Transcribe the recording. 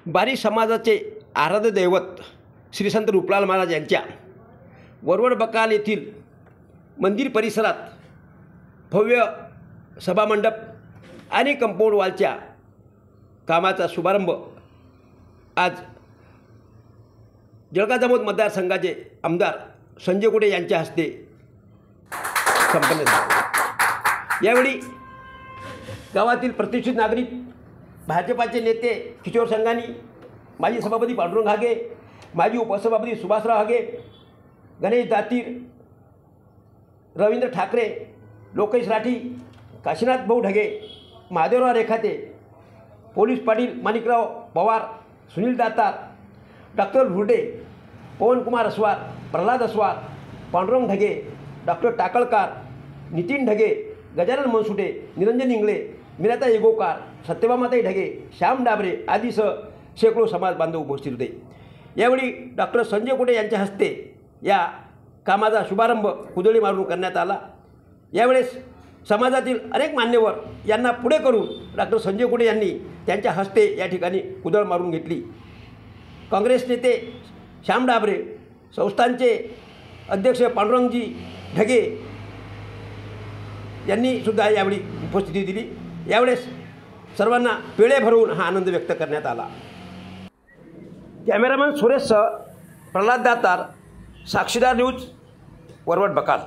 बारी समाजाचे आराध्य दैवत श्री संत रूपलाल महाराज यांच्या वरवड बकाल येथील मंदिर परिसरात भव्य सभामंडप आणि कंपाऊंड वॉलच्या कामाचा शुभारंभ आज जळगाव जामोद मतदारसंघाचे आमदार संजय कुटे यांच्या हस्ते संपन्न झाला। यावेळी गावातील प्रतिष्ठित नागरिक, भाजपाचे नेते किशोर संघानी, माजी सभापती पांडुरंग हागे, माजी उपसभापती सुभाषराव हागे, Ganesh Datir, Ravindra Thackeray, Lokesh Rathi, Kashinath Bhau Dhage, Mahadevrao Rekhate, police Patil Manikrao Pawar, Sunil Datar, doctor Bhurde, Pavankumar Aswar, Pralhad Aswar, Pandurang Dhage, doctor Takalkar, Nitin Dhage, Gajanan Mansute, Niranjan Ingle, Meenatai Yegokar, Satyabhamatai Dhage, Shyam Dabre आदीसह शेकडो समाज बांधव उपस्थित होते। यावेळी डॉक्टर संजय कुटे यांच्या हस्ते या कामाचा शुभारंभ कुदळी मारून करण्यात आला। यावेळेस समाजातील अनेक मान्यवर यांना पुढे करून डॉक्टर संजय कुटे यांनी त्यांच्या हस्ते या ठिकाणी कुदळ मारून घेतली। काँग्रेस नेते श्याम डाबरे, संस्थांचे अध्यक्ष पांडुरंगजी ढगे यांनी सुद्धा यावेळी उपस्थिती दिली। यावेळेस सर्वांना पेढे भरवून हा आनंद व्यक्त करण्यात आला। कॅमेरामॅन सुरेशसह प्रल्हाद दातार, साक्षीदार न्यूज, वरवड बकाल।